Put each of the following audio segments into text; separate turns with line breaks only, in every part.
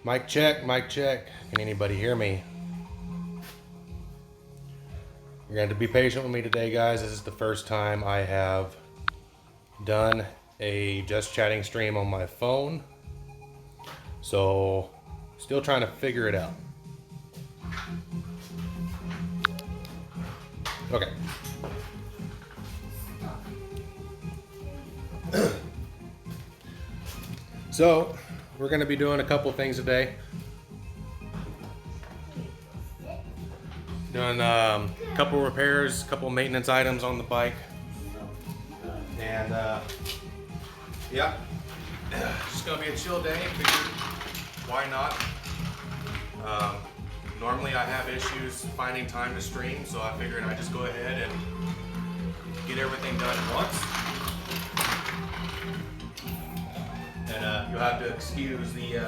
Mic check, mic check. Can anybody hear me? You're going to have to be patient with me today, guys. This is the first time I have done a just chatting stream on my phone. So, still trying to figure it out. Okay. So, we're going to be doing a couple things today. Doing a couple repairs, couple maintenance items on the bike. And yeah, just going to be a chill day. Figured, why not? Normally I have issues finding time to stream, so I figured I'd just go ahead and get everything done at once. And you'll have to excuse the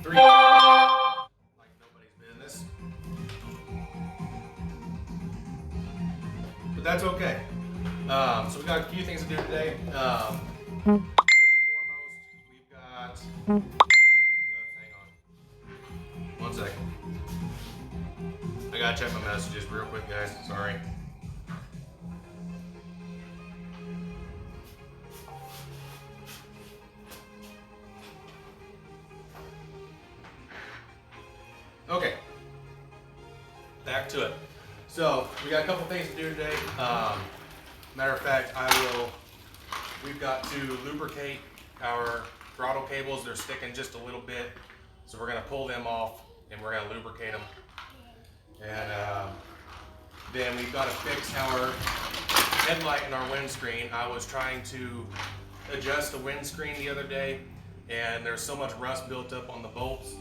three like nobody's business. But that's okay. So we got a few things to do today. First and foremost, we've got. Oops, hang on. 1 second. I gotta check my messages real quick, guys. Sorry. Okay, back to it. So we got a couple things to do today. Matter of fact, we've got to lubricate our throttle cables. They're sticking just a little bit. So we're gonna pull them off and we're gonna lubricate them. And then we've got to fix our headlight and our windscreen. I was trying to adjust the windscreen the other day and there's so much rust built up on the bolts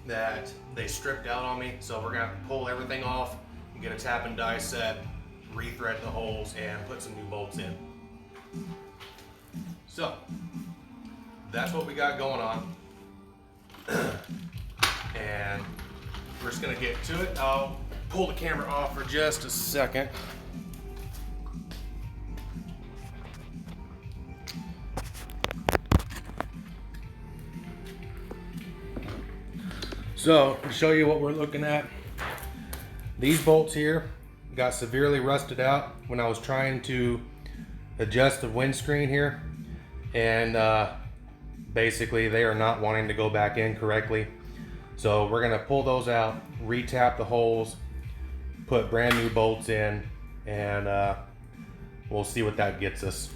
that they stripped out on me. So we're gonna pull everything off and get a tap and die set, rethread the holes and put some new bolts in. So that's what we got going on. And we're just gonna get to it. I'll pull the camera off for just a second. So, to show you what we're looking at, these bolts here got severely rusted out when I was trying to adjust the windscreen here, and basically they are not wanting to go back in correctly. So we're gonna pull those out, re-tap the holes, put brand new bolts in, and we'll see what that gets us.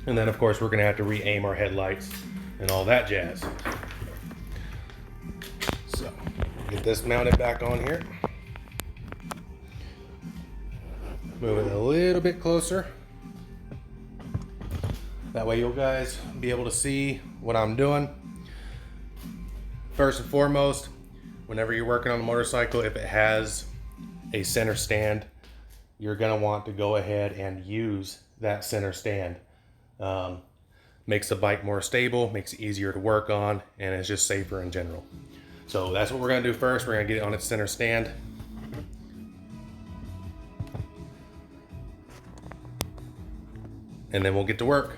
And then of course we're gonna have to re-aim our headlights and all that jazz. So, get this mounted back on here. Move it a little bit closer. That way you guys be able to see what I'm doing. First and foremost, whenever you're working on a motorcycle, if it has a center stand, you're gonna want to go ahead and use that center stand. Makes the bike more stable, makes it easier to work on, and it's just safer in general. So that's what we're gonna do first. We're gonna get it on its center stand. And then we'll get to work.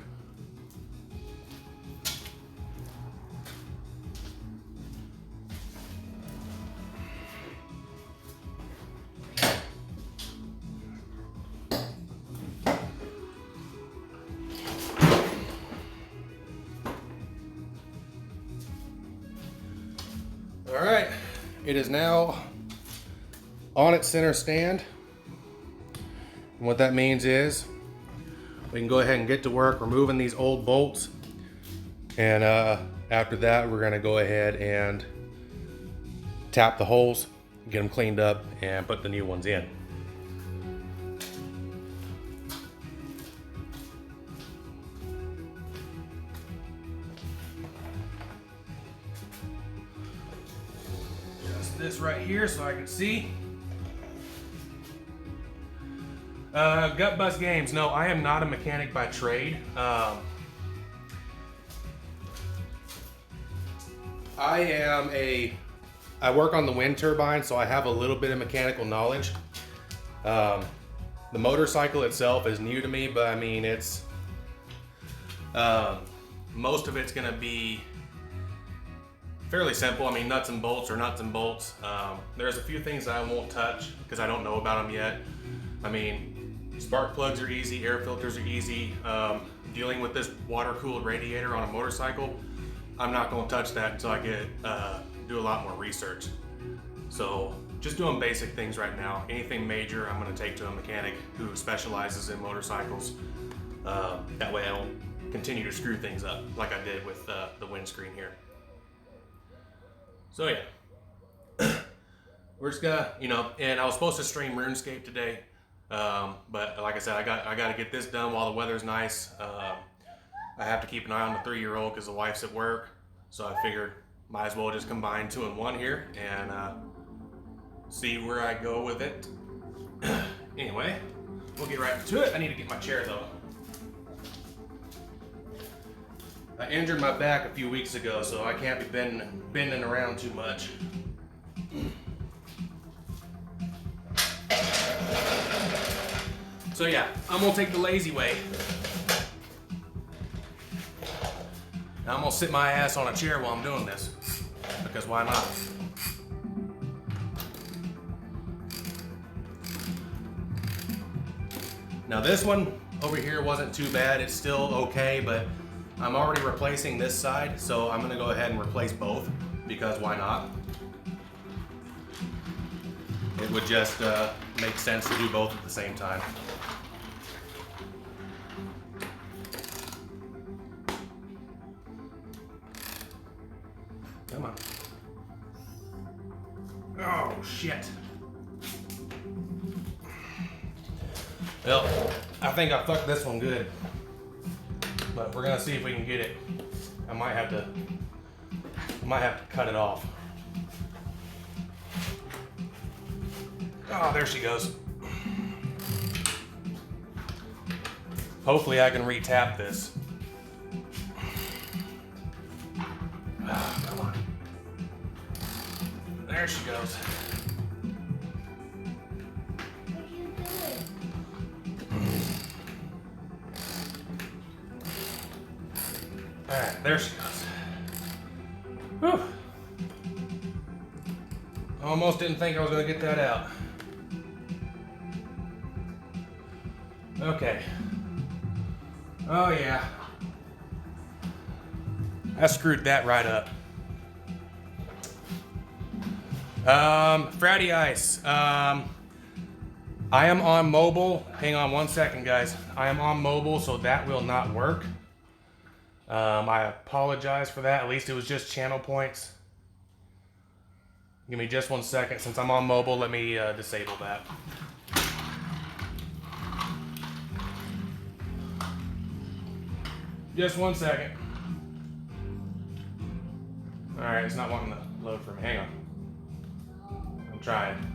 All right, it is now on its center stand. And what that means is we can go ahead and get to work removing these old bolts. And after that, we're gonna go ahead and tap the holes, get them cleaned up, and put the new ones in. This right here so I can see. Gut Bust Games. No, I am not a mechanic by trade. I work on the wind turbine, so I have a little bit of mechanical knowledge. The motorcycle itself is new to me, but I mean, most of it's gonna be fairly simple. I mean, nuts and bolts are nuts and bolts. There's a few things that I won't touch because I don't know about them yet. I mean, spark plugs are easy, air filters are easy. Dealing with this water-cooled radiator on a motorcycle, I'm not going to touch that until I do a lot more research. So just doing basic things right now. Anything major, I'm going to take to a mechanic who specializes in motorcycles. That way I don't continue to screw things up like I did with the windscreen here. So yeah, we're just gonna, and I was supposed to stream RuneScape today, but like I said, I got to get this done while the weather's nice. I have to keep an eye on the 3-year-old because the wife's at work, so I figured might as well just combine 2 in 1 here and see where I go with it. Anyway, we'll get right into it. I need to get my chair though. I injured my back a few weeks ago, so I can't be bending around too much. So yeah, I'm gonna take the lazy way. Now I'm gonna sit my ass on a chair while I'm doing this, because why not? Now this one over here wasn't too bad, it's still okay, but I'm already replacing this side, so I'm gonna go ahead and replace both, because why not? It would just make sense to do both at the same time. Come on. Oh, shit. Well, I think I fucked this one good. But we're gonna see if we can get it. I might have to cut it off. Oh, there she goes. Hopefully I can re-tap this. Oh, come on. There she goes. Alright, there she goes. Whew. Almost didn't think I was going to get that out. Okay. Oh yeah. I screwed that right up. Fratty Ice. I am on mobile. Hang on one second, guys. I am on mobile, so that will not work. I apologize for that. At least it was just channel points. Give me just 1 second. Since I'm on mobile, let me disable that. Just 1 second. Alright, it's not wanting to load for me. Hang on. I'm trying.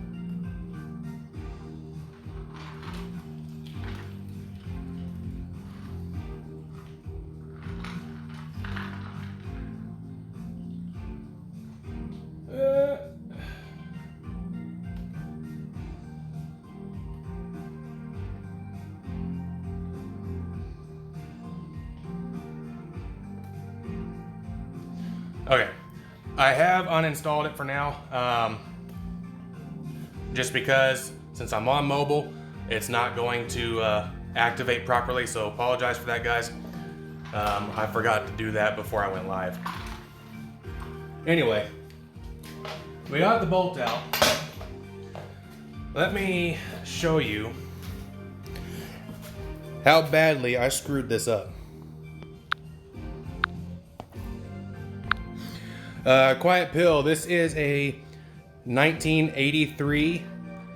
Okay, I have uninstalled it for now, just because since I'm on mobile, it's not going to activate properly, so apologize for that, guys. I forgot to do that before I went live. Anyway, we got the bolt out. Let me show you how badly I screwed this up. Quiet Pill, this is a 1983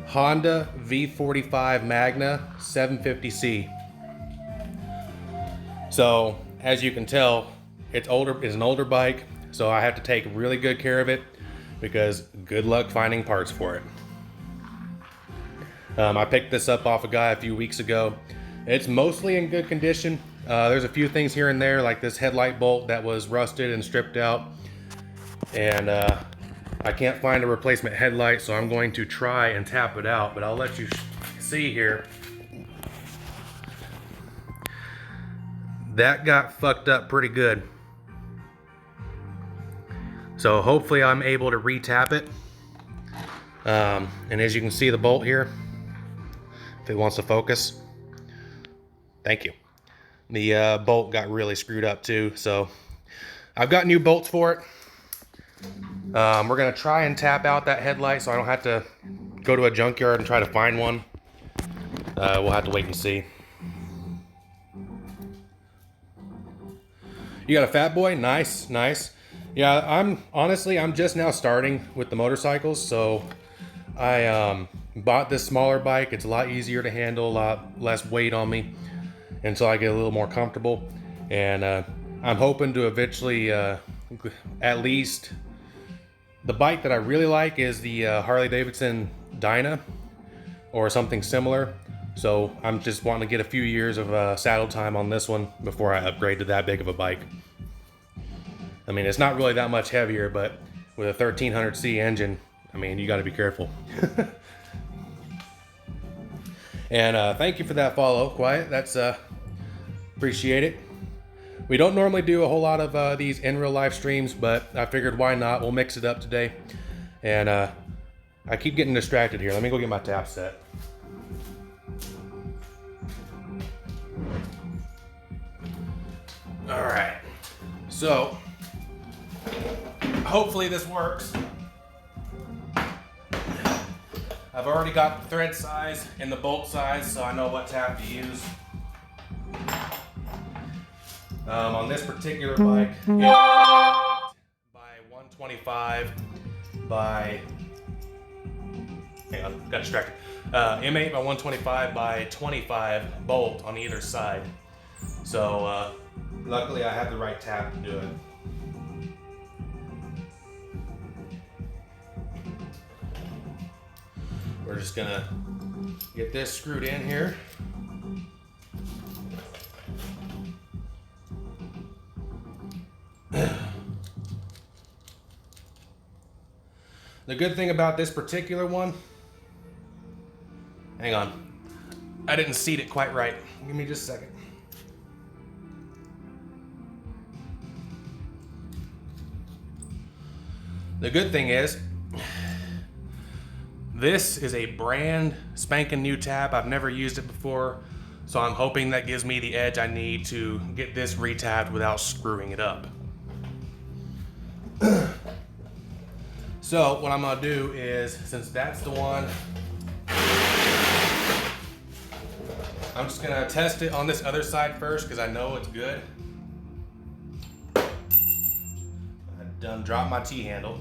Honda V45 Magna 750C. So, as you can tell, it's an older bike, so I have to take really good care of it because good luck finding parts for it. I picked this up off a guy a few weeks ago. It's mostly in good condition. There's a few things here and there, like this headlight bolt that was rusted and stripped out. And I can't find a replacement headlight, so I'm going to try and tap it out, but I'll let you see here. That got fucked up pretty good. So hopefully I'm able to re-tap it. And as you can see the bolt here, if it wants to focus, thank you. The bolt got really screwed up too, so I've got new bolts for it. We're gonna try and tap out that headlight so I don't have to go to a junkyard and try to find one. We'll have to wait and see. You got a fat boy? Nice, nice. Yeah, I'm just now starting with the motorcycles, so I bought this smaller bike. It's a lot easier to handle, a lot less weight on me until I get a little more comfortable. And I'm hoping to eventually, at least, the bike that I really like is the Harley Davidson Dyna or something similar. So I'm just wanting to get a few years of saddle time on this one before I upgrade to that big of a bike. I mean, it's not really that much heavier, but with a 1300C engine, I mean, you got to be careful. And thank you for that follow, Quiet. That's appreciate it. We don't normally do a whole lot of these in real life streams, but I figured why not? We'll mix it up today. And I keep getting distracted here. Let me go get my tap set. All right. So hopefully this works. I've already got the thread size and the bolt size, so I know what tap to use. On this particular bike, by 125 by, hang on, got distracted. M8 by 125 by 25 bolt on either side. So luckily I have the right tap to do it. We're just gonna get this screwed in here. The good thing about this particular one, hang on, I didn't seat it quite right. Give me just a second. The good thing is, this is a brand spanking new tap. I've never used it before, so I'm hoping that gives me the edge I need to get this re-tapped without screwing it up. So what I'm gonna do is, since that's the one, I'm just gonna test it on this other side first because I know it's good. I done dropped my T-handle.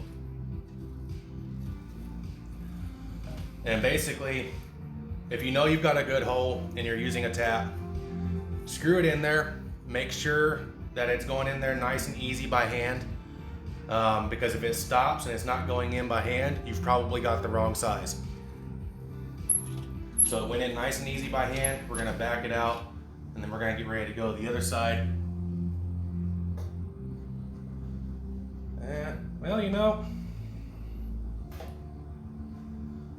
And basically, if you know you've got a good hole and you're using a tap, screw it in there. Make sure that it's going in there nice and easy by hand. Because if it stops and it's not going in by hand, you've probably got the wrong size. So it went in nice and easy by hand. We're gonna back it out and then we're gonna get ready to go to the other side. And, well, you know,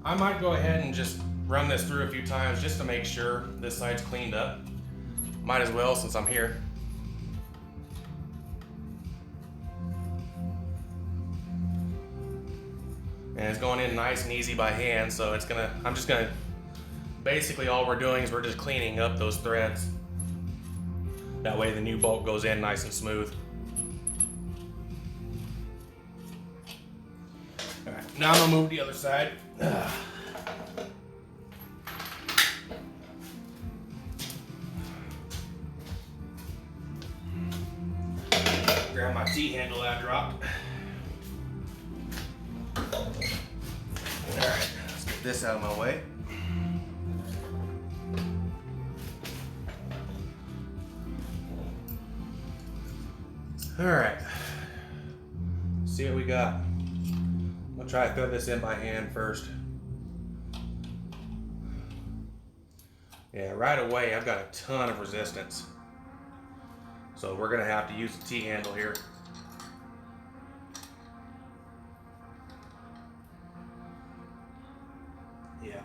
I might go ahead and just run this through a few times just to make sure this side's cleaned up. Might as well since I'm here. And it's going in nice and easy by hand, so I'm just gonna, basically all we're doing is we're just cleaning up those threads. That way the new bolt goes in nice and smooth. All right, now I'm gonna move the other side. Grab my T-handle that I dropped. Alright, let's get this out of my way. Alright, see what we got. I'm gonna try to throw this in by hand first. Yeah, right away I've got a ton of resistance. So we're gonna have to use the T-handle here. Yeah.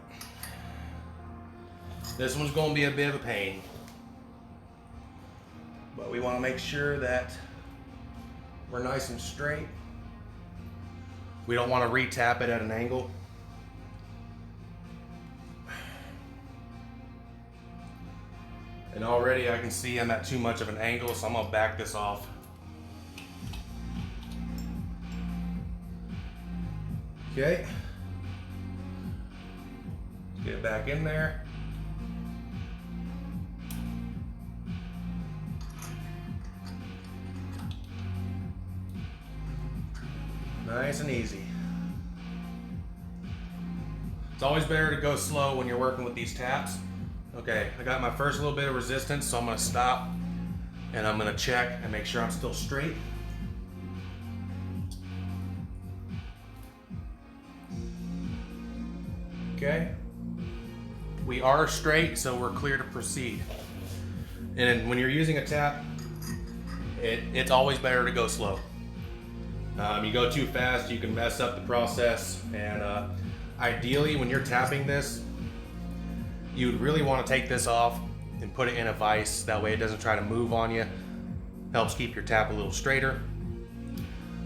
This one's gonna be a bit of a pain. But we wanna make sure that we're nice and straight. We don't want to re-tap it at an angle. And already I can see I'm at too much of an angle, so I'm gonna back this off. Okay. Get it back in there. Nice and easy. It's always better to go slow when you're working with these taps. Okay, I got my first little bit of resistance, so I'm gonna stop and I'm gonna check and make sure I'm still straight. Okay, we are straight, so we're clear to proceed. And when you're using a tap, it's always better to go slow. You go too fast, you can mess up the process, and ideally when you're tapping this, you'd really want to take this off and put it in a vise. That way it doesn't try to move on you. Helps keep your tap a little straighter.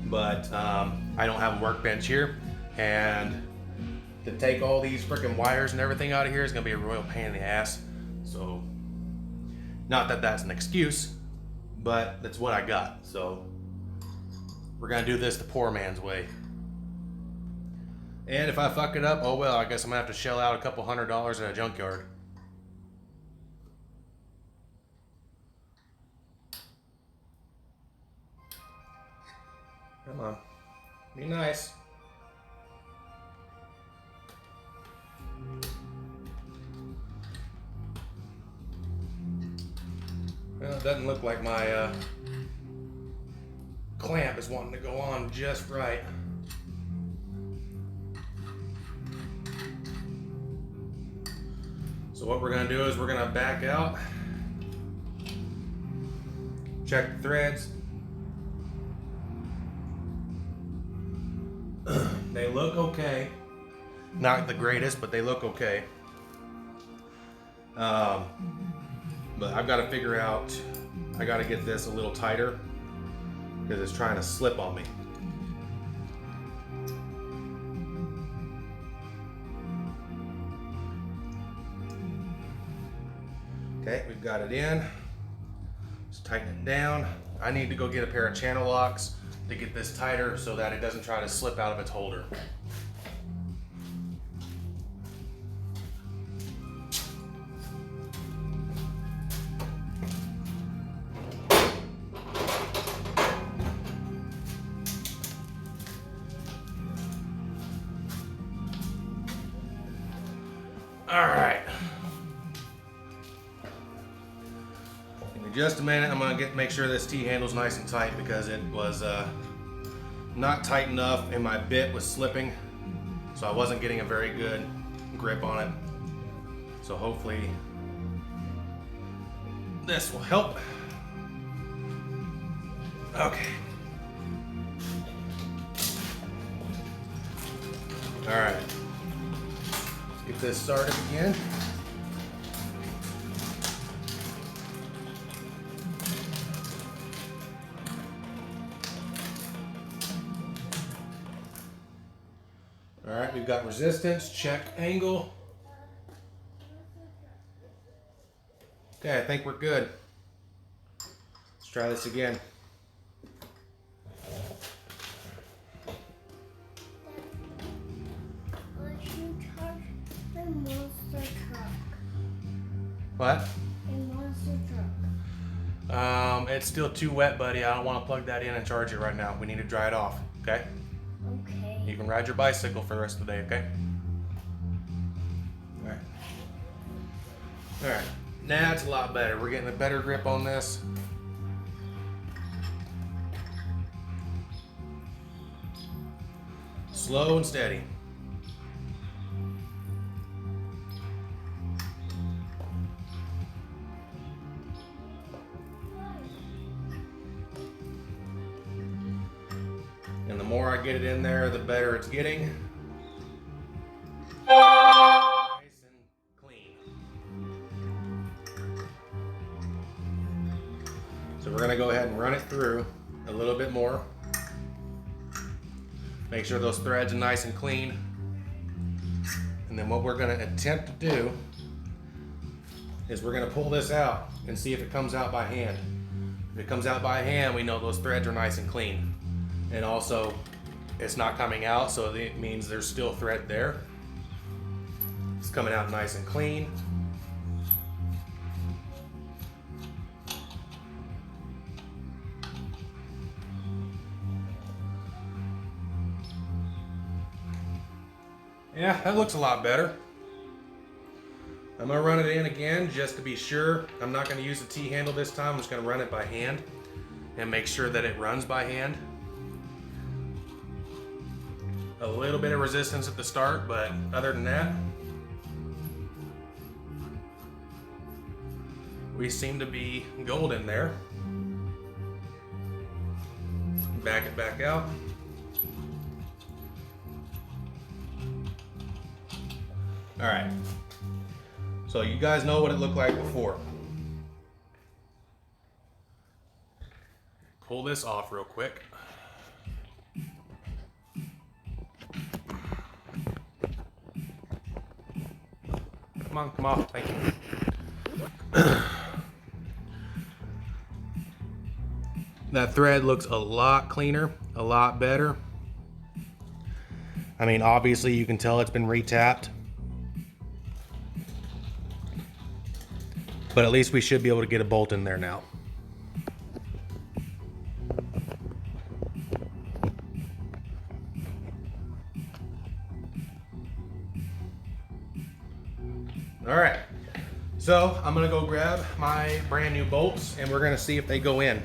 But I don't have a workbench here, and to take all these freaking wires and everything out of here is gonna be a royal pain in the ass. So, not that that's an excuse, but that's what I got. So, we're gonna do this the poor man's way. And if I fuck it up, oh well, I guess I'm gonna have to shell out a couple $100 at a junkyard. Come on, be nice. Well, it doesn't look like my clamp is wanting to go on just right. So what we're gonna do is we're gonna back out, check the threads. They look okay. Not the greatest, but they look okay. But I've got to figure out, I got to get this a little tighter because it's trying to slip on me. Okay, we've got it in. Just tighten it down. I need to go get a pair of channel locks to get this tighter so that it doesn't try to slip out of its holder. All right. Give me just a minute. I'm gonna make sure this T-handle's nice and tight because it was not tight enough and my bit was slipping, so I wasn't getting a very good grip on it. So hopefully this will help. Okay. All right. Get this started again. All right, we've got resistance, check angle. Okay, I think we're good. Let's try this again. What?
A monster truck.
It's still too wet, buddy. I don't want to plug that in and charge it right now. We need to dry it off, okay?
Okay.
You can ride your bicycle for the rest of the day, okay? All right. All right. Now it's a lot better. We're getting a better grip on this. Slow and steady. And the more I get it in there, the better it's getting. Nice and clean. So we're gonna go ahead and run it through a little bit more. Make sure those threads are nice and clean. And then what we're gonna attempt to do is we're gonna pull this out and see if it comes out by hand. If it comes out by hand, we know those threads are nice and clean. And also, it's not coming out, so it means there's still thread there. It's coming out nice and clean. Yeah, that looks a lot better. I'm gonna run it in again just to be sure. I'm not gonna use the T-handle this time. I'm just gonna run it by hand and make sure that it runs by hand. A little bit of resistance at the start, but other than that, we seem to be golden there. Back it back out. All right, so you guys know what it looked like before. Pull this off real quick. Come on, thank you. That thread looks a lot cleaner, a lot better. I mean, obviously you can tell it's been retapped. But at least we should be able to get a bolt in there now. All right, so I'm gonna go grab my brand new bolts and we're gonna see if they go in.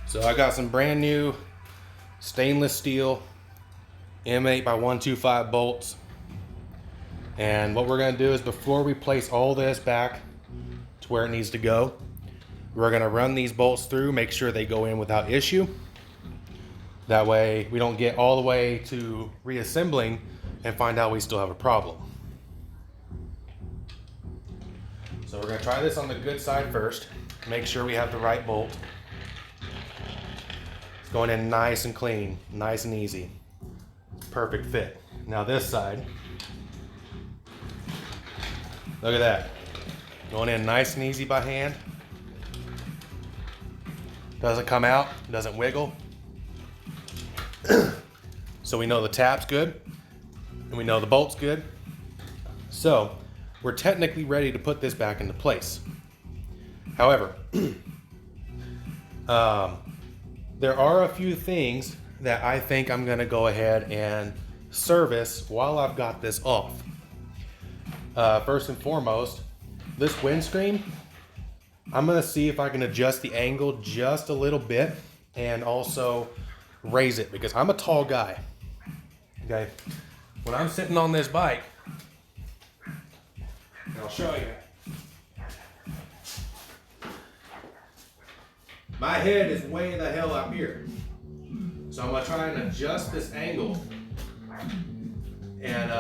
So I got some brand new stainless steel M8 by 125 bolts. And what we're gonna do is before we place all this back to where it needs to go, we're gonna run these bolts through, make sure they go in without issue. That way we don't get all the way to reassembling and find out we still have a problem. So we're gonna try this on the good side first, make sure we have the right bolt. It's going in nice and clean, nice and easy. Perfect fit. Now this side, look at that. Going in nice and easy by hand. Doesn't come out, doesn't wiggle. So we know the tap's good, and we know the bolt's good. So we're technically ready to put this back into place. However, there are a few things that I think I'm gonna go ahead and service while I've got this off. First and foremost, this windscreen, I'm gonna see if I can adjust the angle just a little bit and also raise it because I'm a tall guy, okay? When I'm sitting on this bike, and I'll show you, my head is way the hell up here. So I'm gonna try and adjust this angle. And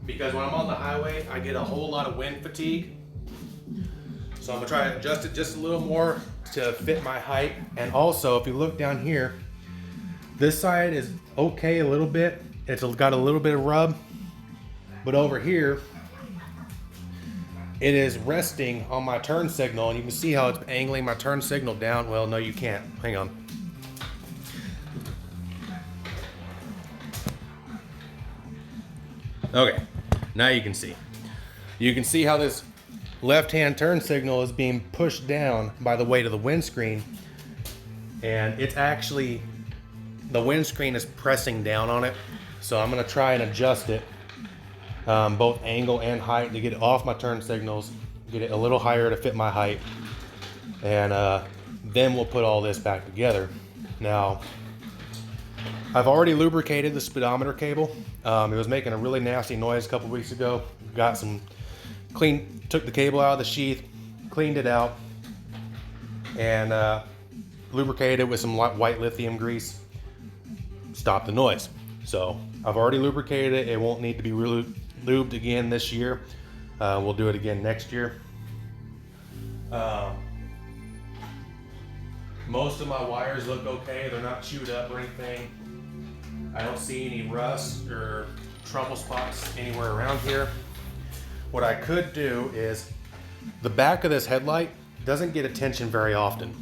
because when I'm on the highway, I get a whole lot of wind fatigue. So I'm gonna try to adjust it just a little more to fit my height. And also, if you look down here, this side is okay a little bit. It's got a little bit of rub, but over here, it is resting on my turn signal, and you can see how it's angling my turn signal down. Well, no, you can't. Hang on. Okay, now you can see. You can see how this left-hand turn signal is being pushed down by the weight of the windscreen, and it's actually, the windscreen is pressing down on it. So I'm gonna try and adjust it, both angle and height, to get it off my turn signals, get it a little higher to fit my height, and then we'll put all this back together. Now, I've already lubricated the speedometer cable. It was making a really nasty noise a couple weeks ago. Got some took the cable out of the sheath, cleaned it out, and lubricated it with some white lithium grease. stop the noise. So I've already lubricated it. It won't need to be lubed again this year. We'll do it again next year. Most of my wires look okay. They're not chewed up or anything. I don't see any rust or trouble spots anywhere around here. What I could do is, the back of this headlight doesn't get attention very often.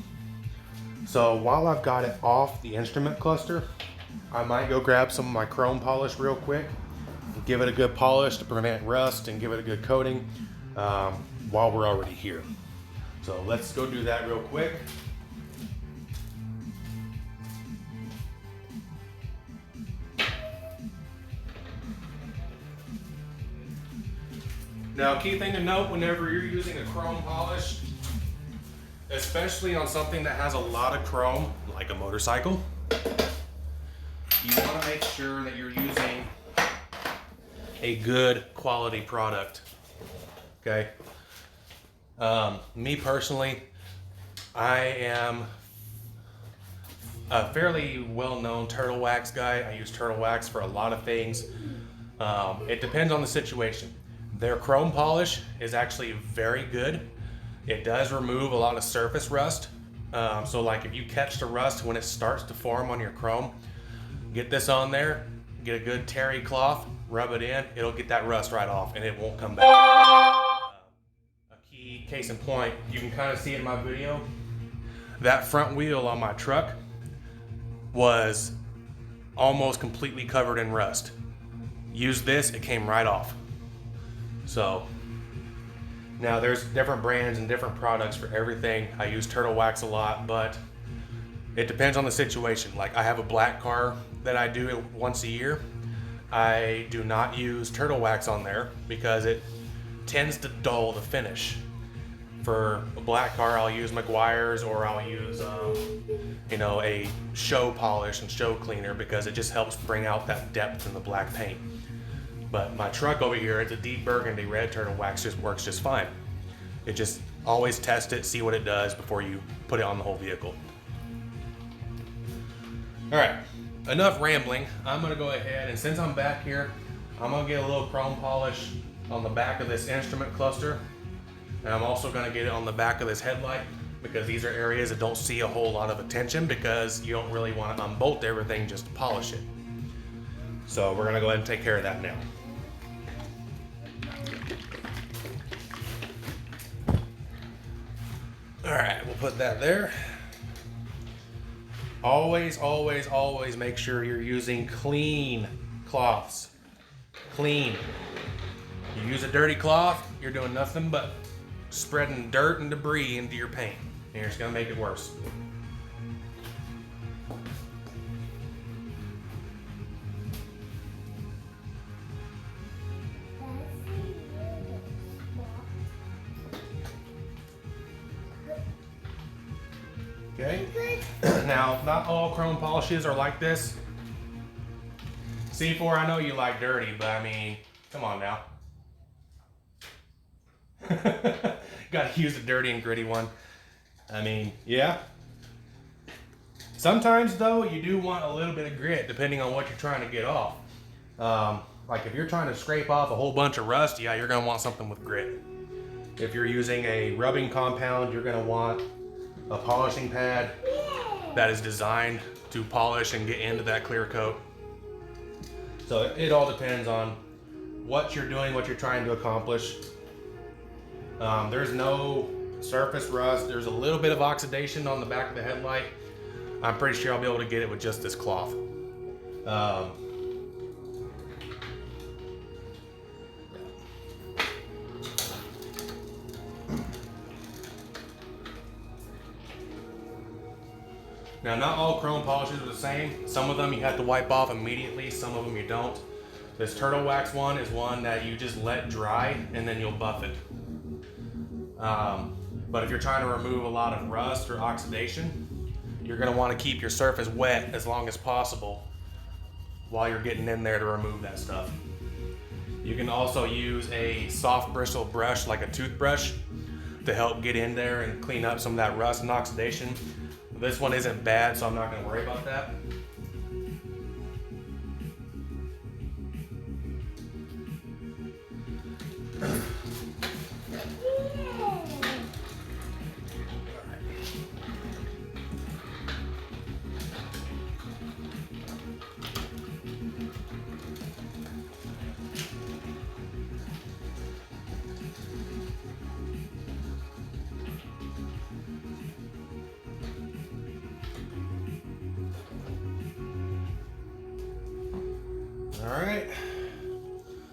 So while I've got it off the instrument cluster, I might go grab some of my chrome polish real quick and give it a good polish to prevent rust and give it a good coating while we're already here. So let's go do that real quick. Now, key thing to note whenever you're using a chrome polish, especially on something that has a lot of chrome, like a motorcycle, you want to make sure that you're using a good quality product. Okay? Me personally, I am a fairly well-known turtle wax guy. I use turtle wax for a lot of things. It depends on the situation. Their chrome polish is actually very good. It does remove a lot of surface rust. So like if you catch the rust when it starts to form on your chrome, get this on there, get a good terry cloth, rub it in, it'll get that rust right off and it won't come back. A key case in point, you can kind of see in my video, that front wheel on my truck was almost completely covered in rust. Use this, it came right off. So now there's different brands and different products for everything. I use turtle wax a lot, but it depends on the situation. Like I have a black car that I do once a year. I do not use turtle wax on there because it tends to dull the finish. For a black car, I'll use Meguiar's or I'll use a show polish and show cleaner because it just helps bring out that depth in the black paint. But my truck over here, it's a deep burgundy red. Turtle wax just works just fine. It just always test it, see what it does before you put it on the whole vehicle. All right, enough rambling. I'm gonna go ahead and since I'm back here, I'm gonna get a little chrome polish on the back of this instrument cluster. And I'm also gonna get it on the back of this headlight because these are areas that don't see a whole lot of attention because you don't really wanna unbolt everything just to polish it. So we're gonna go ahead and take care of that now. All right, we'll put that there. Always, always, always make sure you're using clean cloths. Clean. You use a dirty cloth, you're doing nothing but spreading dirt and debris into your paint. And you're just gonna make it worse. Okay. Now, not all chrome polishes are like this. C4, I know you like dirty, but I mean, come on now. Gotta use a dirty and gritty one. I mean, yeah. Sometimes though, you do want a little bit of grit depending on what you're trying to get off. Like if you're trying to scrape off a whole bunch of rust, yeah, you're gonna want something with grit. If you're using a rubbing compound, you're gonna want a polishing pad that is designed to polish and get into that clear coat. So it all depends on what you're doing, what you're trying to accomplish. There's no surface rust. There's a little bit of oxidation on the back of the headlight. I'm pretty sure I'll be able to get it with just this cloth. Now, not all chrome polishes are the same. Some of them you have to wipe off immediately, some of them you don't. This turtle wax one is one that you just let dry and then you'll buff it. But if you're trying to remove a lot of rust or oxidation, you're gonna wanna keep your surface wet as long as possible while you're getting in there to remove that stuff. You can also use a soft bristle brush like a toothbrush to help get in there and clean up some of that rust and oxidation. This one isn't bad, so I'm not gonna worry about that. All right.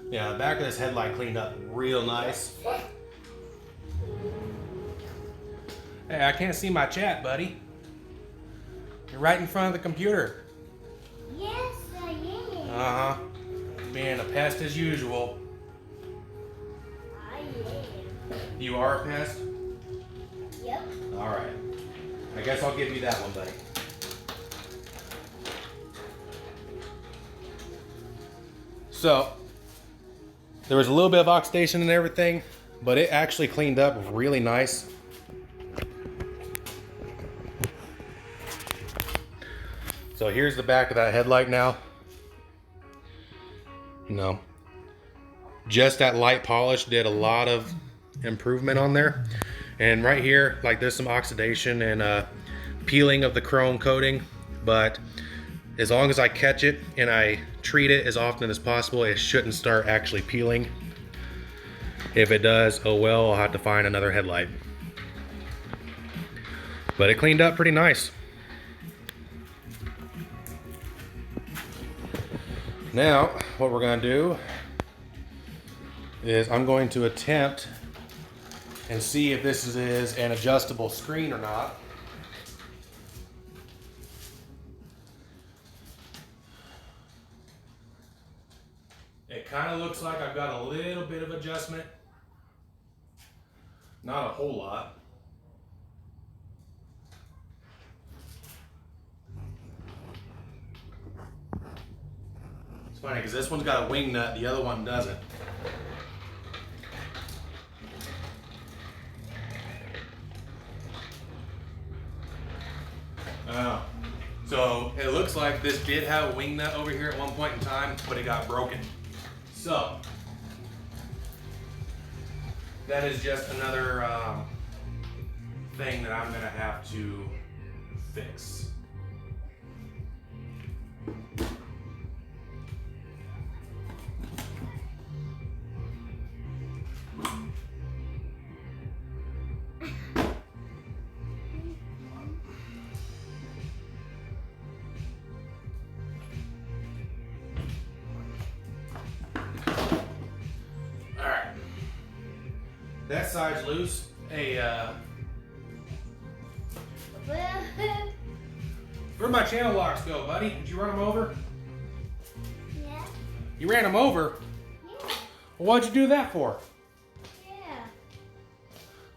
Yeah, the back of this headlight cleaned up real nice. Hey, I can't see my chat, buddy. You're right in front of the computer.
Yes, I am.
Uh-huh. Being a pest as usual.
I am.
You are a pest?
Yep.
All right. I guess I'll give you that one, buddy. So, there was a little bit of oxidation and everything, but it actually cleaned up really nice. So here's the back of that headlight now. You know, just that light polish did a lot of improvement on there. And right here, like there's some oxidation and peeling of the chrome coating, but as long as I catch it and I treat it as often as possible, it shouldn't start actually peeling. If it does, oh well, I'll have to find another headlight. But it cleaned up pretty nice. Now, what we're gonna do is I'm going to attempt and see if this is an adjustable screen or not. It kind of looks like I've got a little bit of adjustment. Not a whole lot. It's funny because this one's got a wing nut, the other one doesn't. So it looks like this did have a wing nut over here at one point in time, but it got broken. So that is just another thing that I'm gonna have to fix. That side's loose. Hey, where'd my channel locks go, buddy? Did you run them over?
Yeah.
You ran them over?
Yeah.
Well, what'd you do that for?
Yeah.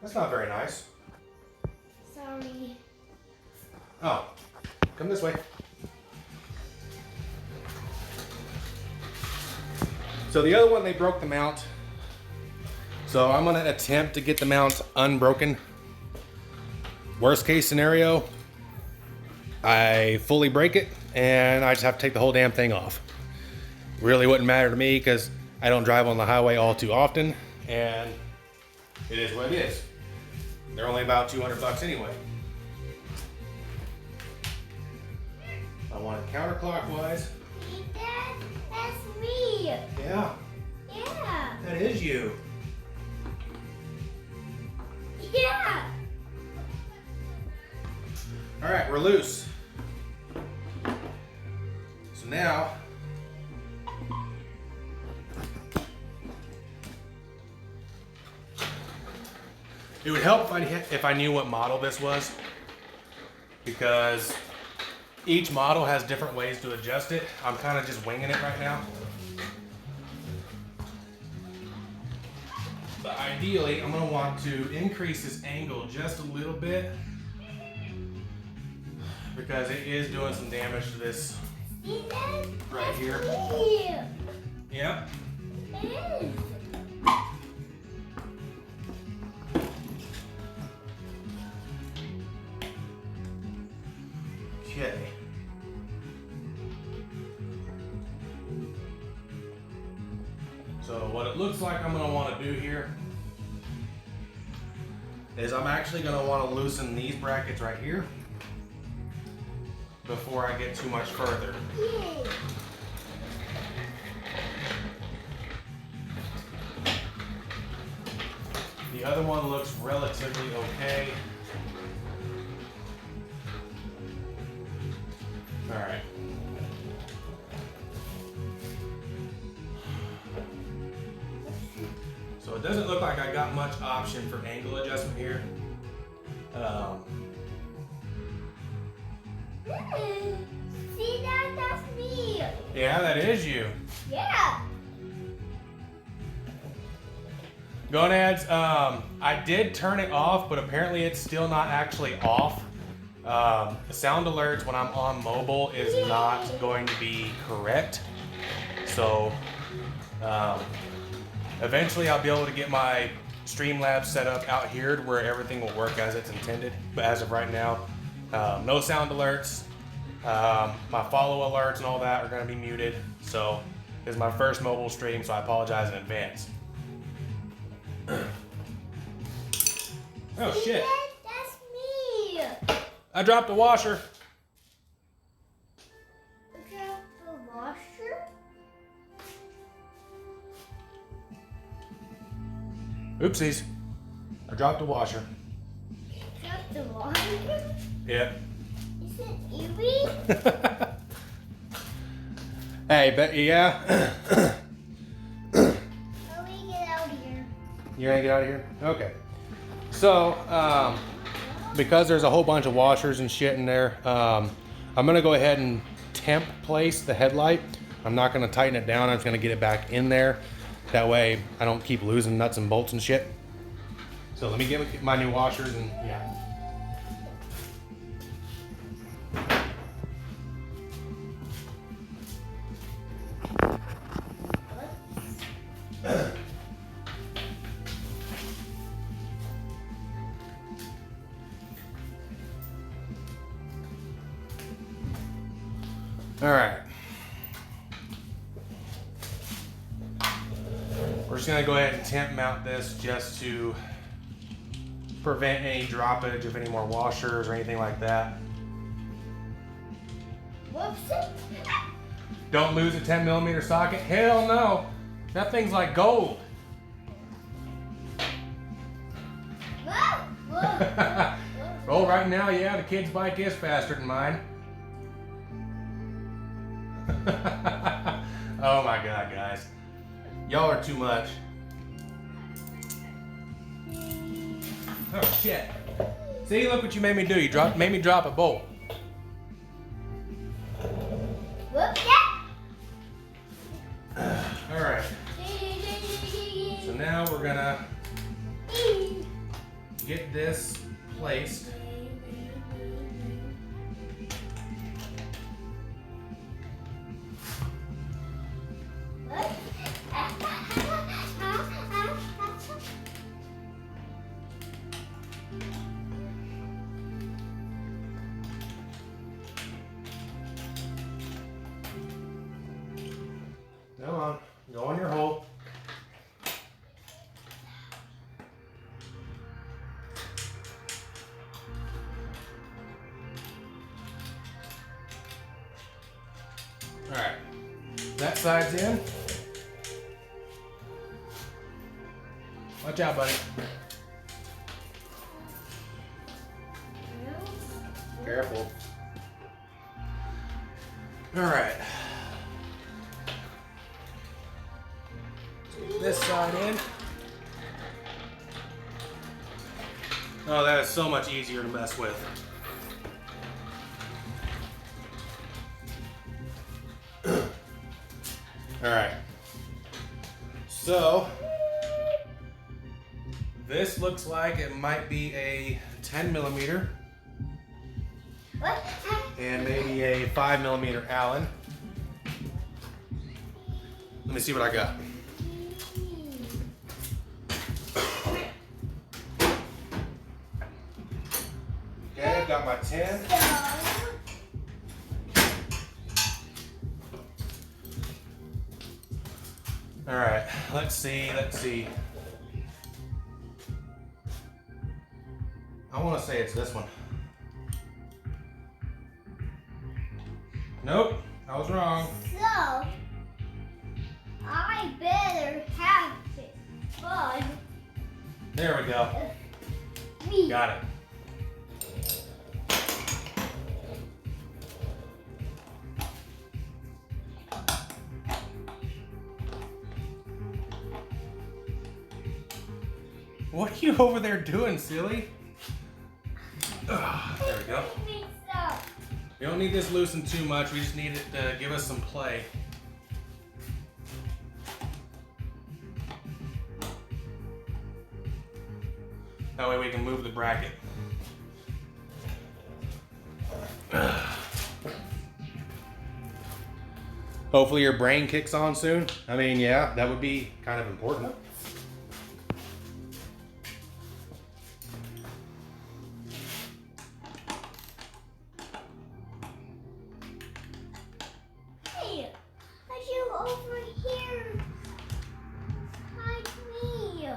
That's not very nice.
Sorry.
Oh, come this way. So the other one, they broke the mount. So I'm gonna attempt to get the mount unbroken. Worst case scenario, I fully break it and I just have to take the whole damn thing off. Really wouldn't matter to me because I don't drive on the highway all too often, and it is what it is. They're only about 200 bucks anyway. I want it counterclockwise.
Dad, that's me.
Yeah,
Yeah.
that is you.
Yeah.
All right, we're loose. So now, it would help if I knew what model this was, because each model has different ways to adjust it. I'm kind of just winging it right now. But ideally, I'm gonna want to increase this angle just a little bit because it is doing some damage to this
See, Dad?
right here.
Me.
Yep.
It is.
Okay. So what it looks like I'm gonna want to do here is I'm actually gonna want to loosen these brackets right here before I get too much further.
Yay.
The other one looks relatively okay. All right. much option for angle adjustment here.
See that? That's me.
Yeah, that is you.
Yeah.
Gonads, I did turn it off, but apparently it's still not actually off. The sound alerts when I'm on mobile is not going to be correct. So eventually I'll be able to get my Streamlabs set up out here to where everything will work as it's intended. But as of right now, no sound alerts. My follow alerts and all that are going to be muted. So this is my first mobile stream, so I apologize in advance. Oh shit.
That's me.
I dropped a washer.
Drop the washer.
Oopsies. I dropped a washer.
Drop the washer.
Yep.
Is it eerie?
Hey, but yeah.
How do we get out of here?
You ready to get out of here? Okay. So, because there's a whole bunch of washers and shit in there, I'm gonna go ahead and temp place the headlight. I'm not gonna tighten it down. I'm just gonna get it back in there. That way I don't keep losing nuts and bolts and shit. So let me get my new washers and yeah. All right. We're just gonna go ahead and temp mount this just to prevent any droppage of any more washers or anything like that.
Whoops.
Don't lose a 10mm socket. Hell no. That thing's like gold.
Whoa, whoa, whoa.
Well, right now, yeah, the kid's bike is faster than mine. Oh my god, guys. Y'all are too much. Oh shit. See, look what you made me do. You made me drop a bolt.
Whoops.
Alright. So now we're gonna get this placed. Come on, go in your hole. All right, that side's in. Watch out, buddy. Careful. All right. This side in. Oh, that is so much easier to mess with. All right. So this looks like it might be a 10mm
What?
and maybe a 5mm Allen. Let me see what I got. Okay, I've got my 10. All right, let's see. I want to say it's this one. Nope, I was wrong.
So, I better have it fun.
There we go.
Me.
Got it. What are you over there doing, silly? Ugh, there we go. We don't need this loosened too much. We just need it to give us some play. That way we can move the bracket. Hopefully your brain kicks on soon. I mean, yeah, that would be kind of important.
Hey, are you over here? Hide me.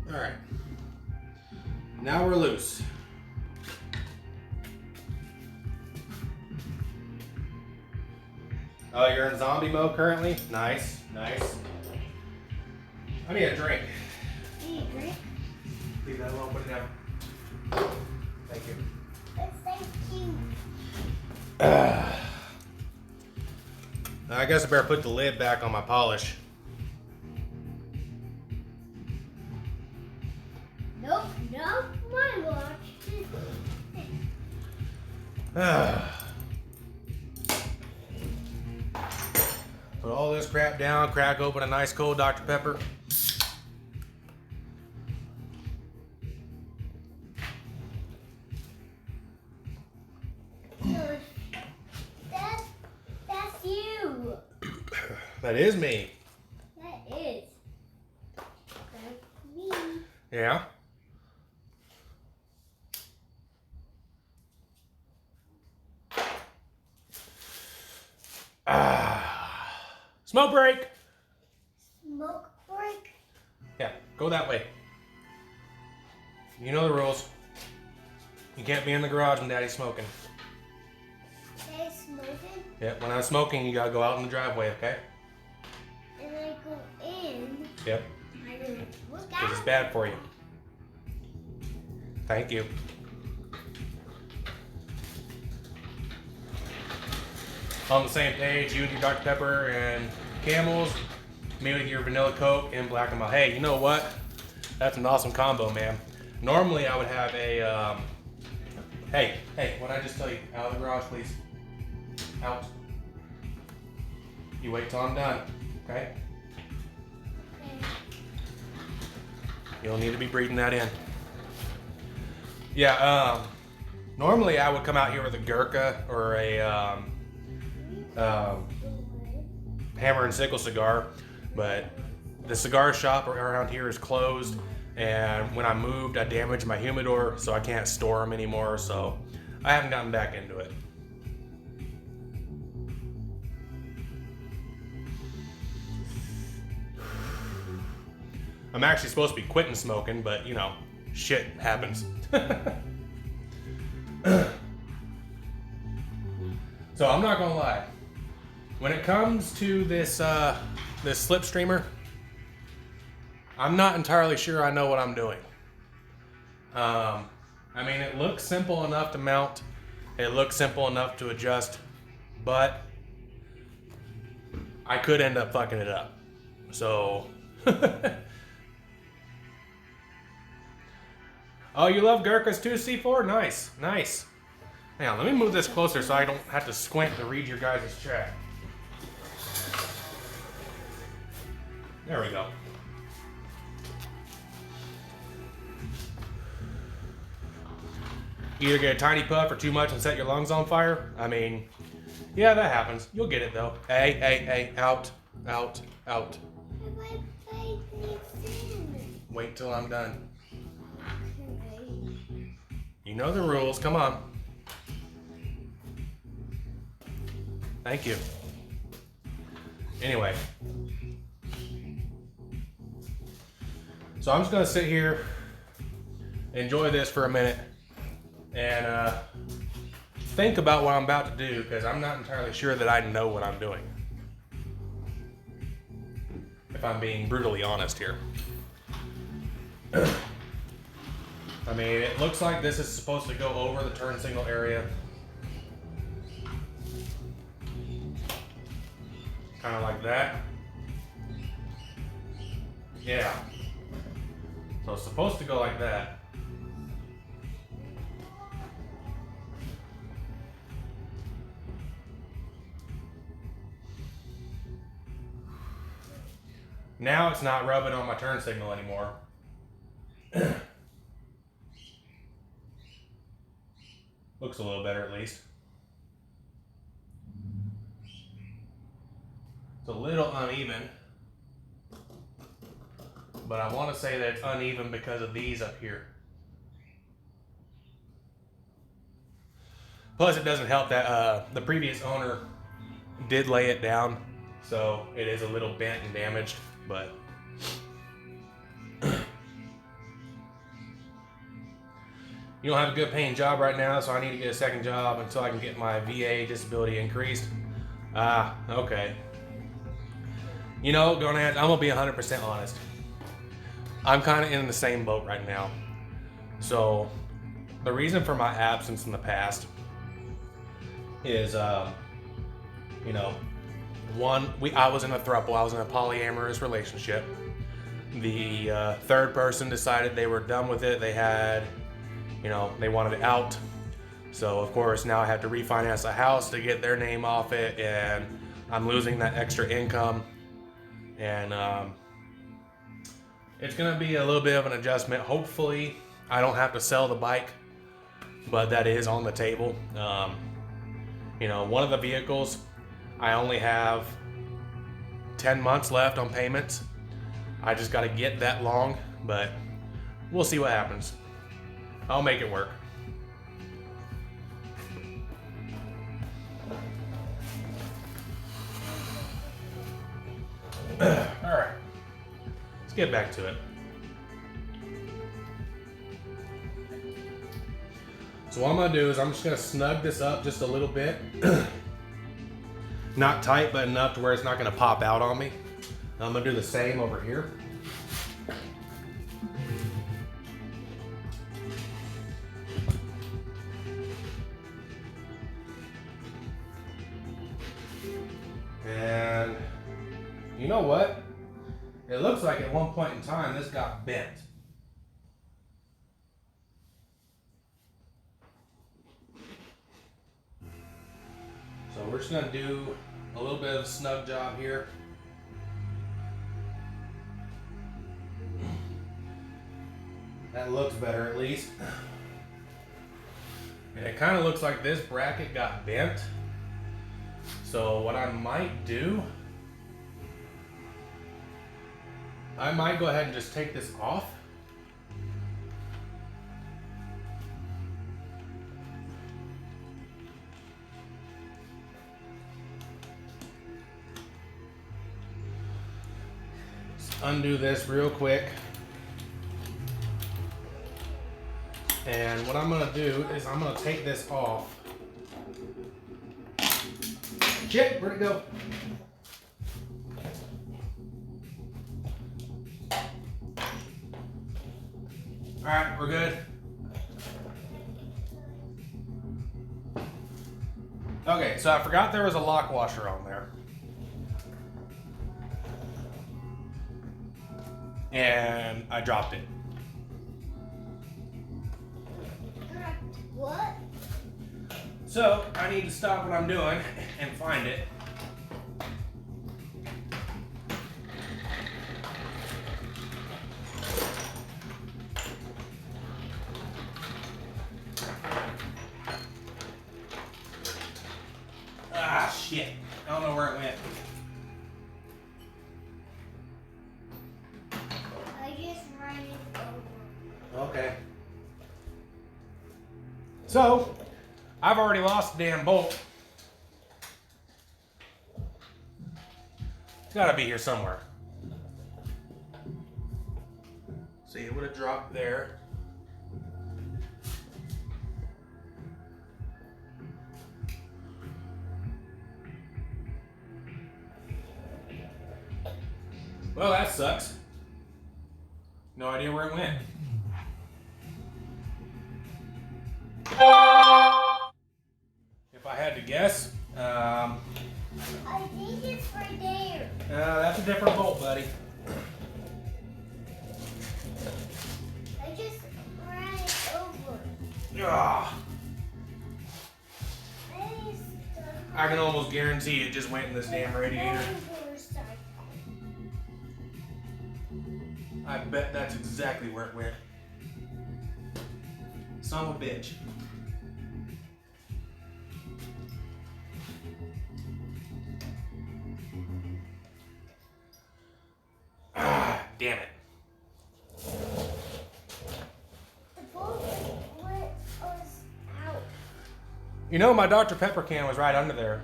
All right. Now we're loose. Oh, you're in zombie mode currently? Nice, nice. I need a drink.
Need a drink?
Leave that alone, put it down. Thank you.
Thank you.
I guess I better put the lid back on my polish.
Nope, no, my watch.
Put all this crap down, crack open a nice cold Dr. Pepper.
That's you.
That is me.
That is. That's me.
Yeah. Smoke break.
Smoke break.
Yeah, go that way. You know the rules. You can't be in the garage when Daddy's smoking.
Daddy's smoking?
Yeah, when I'm smoking, you gotta go out in the driveway, okay?
And I go in.
Yep,
I go, look
because it's
out.
bad for you. Thank you. On the same page, you and your Dr. Pepper and Camels, me with your vanilla Coke and Black and Mild. Hey, you know what? That's an awesome combo, man. Normally I would have a, hey, what'd I just tell you? Out of the garage, please. Out. You wait till I'm done, okay? You don't need to be breathing that in. Yeah, normally I would come out here with a Gurkha or a, hammer and sickle cigar, but the cigar shop around here is closed, and when I moved I damaged my humidor, so I can't store them anymore, so I haven't gotten back into it. I'm actually supposed to be quitting smoking, but you know, shit happens. So I'm not gonna lie. When it comes to this this slip streamer, I'm not entirely sure I know what I'm doing. I mean, it looks simple enough to mount. It looks simple enough to adjust, but I could end up fucking it up. So, oh, you love Gurkhas too, C4? Nice, nice. Hang on, let me move this closer so I don't have to squint to read your guys' chat. There we go. Either get a tiny puff or too much and set your lungs on fire. I mean, yeah, that happens. You'll get it though. Hey, out, out, out. Wait till I'm done. You know the rules, come on. Thank you. Anyway. So I'm just gonna sit here, enjoy this for a minute, and think about what I'm about to do, because I'm not entirely sure that I know what I'm doing. If I'm being brutally honest here. I mean, it looks like this is supposed to go over the turn signal area. Kind of like that. Yeah. So it's supposed to go like that. Now it's not rubbing on my turn signal anymore. Looks a little better at least. It's a little uneven, but I want to say that it's uneven because of these up here. Plus, it doesn't help that the previous owner did lay it down, so it is a little bent and damaged, but you don't have a good paying job right now, so I need to get a second job until I can get my VA disability increased. Ah, okay. You know, I'm gonna be 100% honest. I'm kind of in the same boat right now. So, the reason for my absence in the past is, you know, I was in a throuple. I was in a polyamorous relationship. The third person decided they were done with it. They had, you know, they wanted it out. So of course now I have to refinance a house to get their name off it, and I'm losing that extra income. And it's gonna be a little bit of an adjustment. Hopefully I don't have to sell the bike, but that is on the table. You know, one of the vehicles, I only have 10 months left on payments. I just got to get that long, but we'll see what happens. I'll make it work. All right, let's get back to it. So what I'm gonna do is I'm just gonna snug this up just a little bit. Not tight, but enough to where it's not gonna pop out on me. I'm gonna do the same over here. And you know what? It looks like at one point in time this got bent. So we're just gonna do a little bit of a snug job here. That looks better at least. And it kind of looks like this bracket got bent. So what I might do, I might go ahead and just take this off. Undo this real quick. And what I'm gonna do is I'm gonna take this off. Shit, where'd it go? All right, we're good. Okay, so I forgot there was a lock washer on there. And I dropped it.
What?
So I need to stop what I'm doing and find it. Ah, shit. I don't know where it went.
I just ran it over.
Okay. So, I've already lost the damn bolt. It's gotta be here somewhere. See, it would have dropped there. Well, that sucks. No idea where it went. If I had to guess,
I think it's right there.
that's a different bolt, buddy.
I just ran it over.
Ah,
I
I can almost guarantee it just went in this damn radiator. I bet that's exactly where it went. Son of a bitch. Ah, damn it.
The bolt was out.
You know, my Dr. Pepper can was right under there.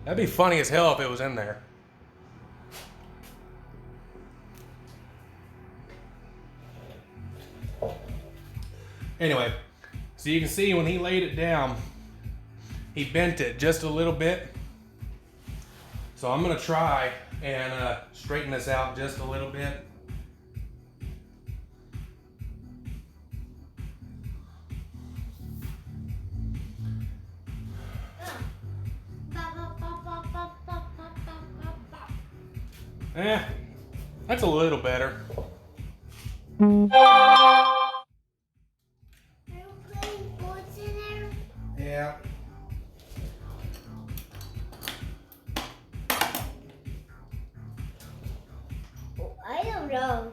That'd be funny as hell if it was in there. Anyway, so you can see when he laid it down, he bent it just a little bit. So I'm gonna try and straighten this out just a little bit. That's a little better.
Airplane bolts in there.
Yeah.
Oh, I don't know.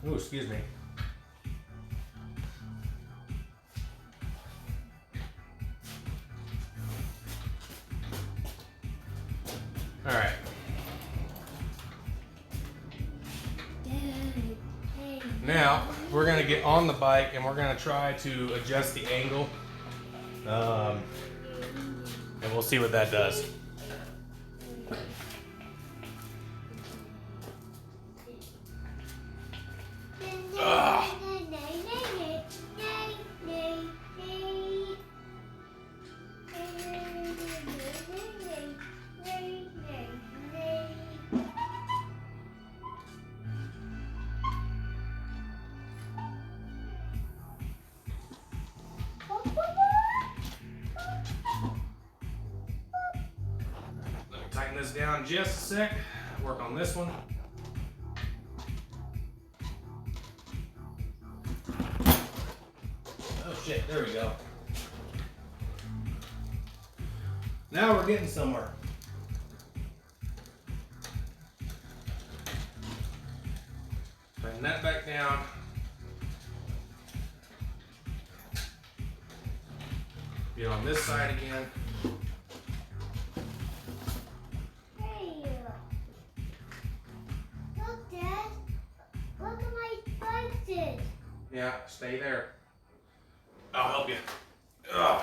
Oh, excuse me. All right. Now we're gonna get on the bike and we're gonna try to adjust the angle, and we'll see what that does. Let me tighten this down just a sec. Work on this one. Oh shit, there we go. Now we're getting somewhere. Bring that back down. Get on this side again.
Hey, look, Dad. Look at my bike did.
Yeah, stay there. I'll help you. Ugh.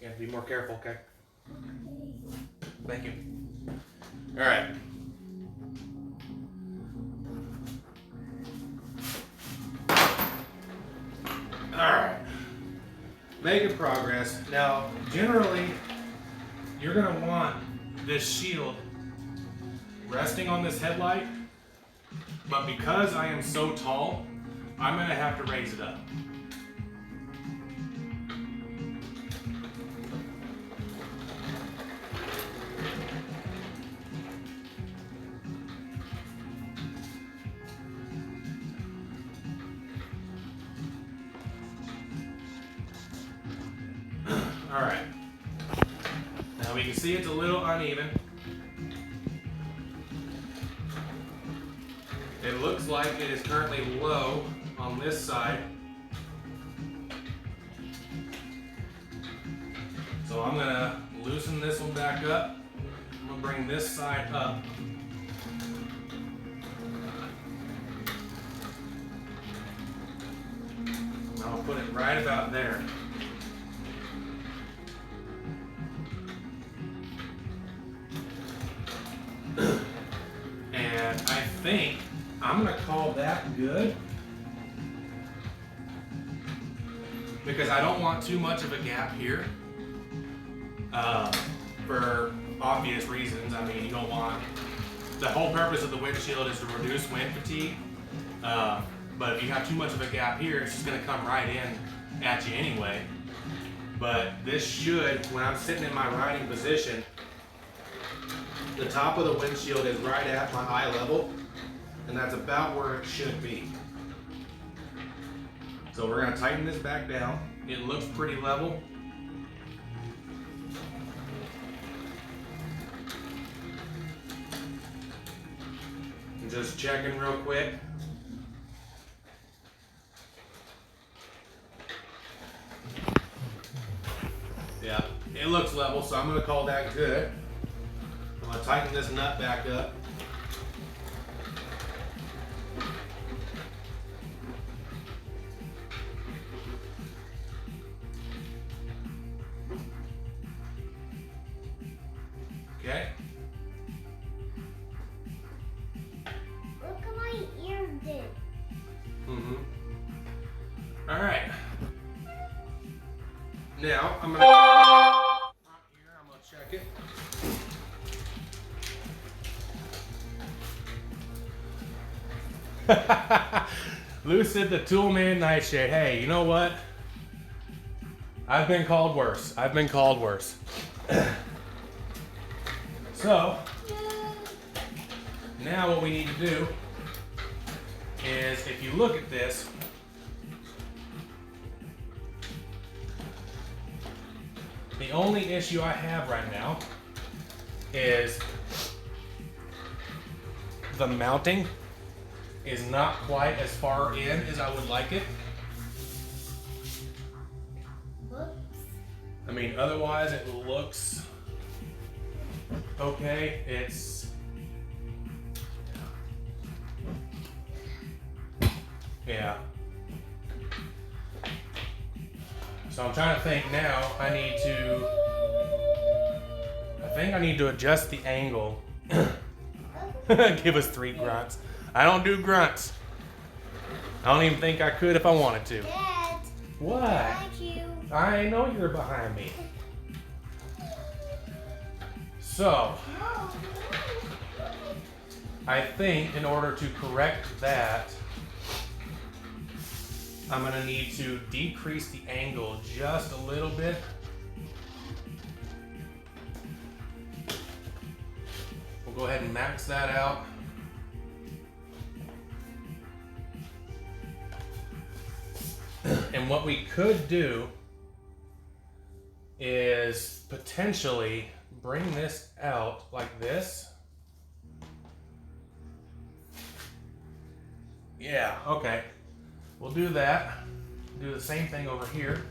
You have to be more careful, okay? Thank you. All right. All right. Making progress. Now, generally, you're gonna want this shield resting on this headlight, but because I am so tall, I'm gonna have to raise it up. All right. Now we can see it's a little uneven. It looks like it is currently low on this side. So I'm gonna loosen this one back up. I'm gonna bring this side up. And I'll put it right about there. And I think I'm I'm gonna call that good. Because I don't want too much of a gap here. For obvious reasons. I mean, you don't want, the whole purpose of the windshield is to reduce wind fatigue. But if you have too much of a gap here, it's just gonna come right in at you anyway. But this should, when I'm sitting in my riding position, the top of the windshield is right at my eye level, and that's about where it should be. So we're gonna tighten this back down. It looks pretty level. And just checking real quick. Yeah, it looks level, so I'm gonna call that good. I'm gonna tighten this nut back up. Okay.
Look at my ear did.
All right. Now I'm gonna here. I'm gonna check it. Lucid the Toolman Nightshade. Hey, you know what? I've been called worse. I've been called worse. So, now what we need to do is, if you look at this, the only issue I have right now is the mounting is not quite as far in as I would like it.
Whoops.
I mean, otherwise it looks okay. It's yeah. So I'm trying to think now. I think I need to adjust the angle. Give us 3 grunts. I don't do grunts. I don't even think I could if I wanted to.
Dad.
What?
Thank you.
I know you're behind me. So, I think in order to correct that, I'm gonna need to decrease the angle just a little bit. We'll go ahead and max that out. And what we could do is potentially bring this out like this. Yeah, okay. We'll do that. Do the same thing over here.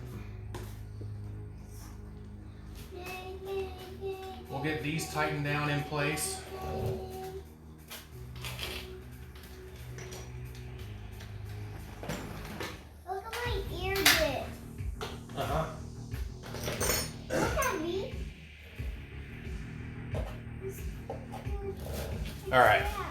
We'll get these tightened down in place.
Look at my ear did.
Uh-huh.
Look at me.
All right.
Yeah.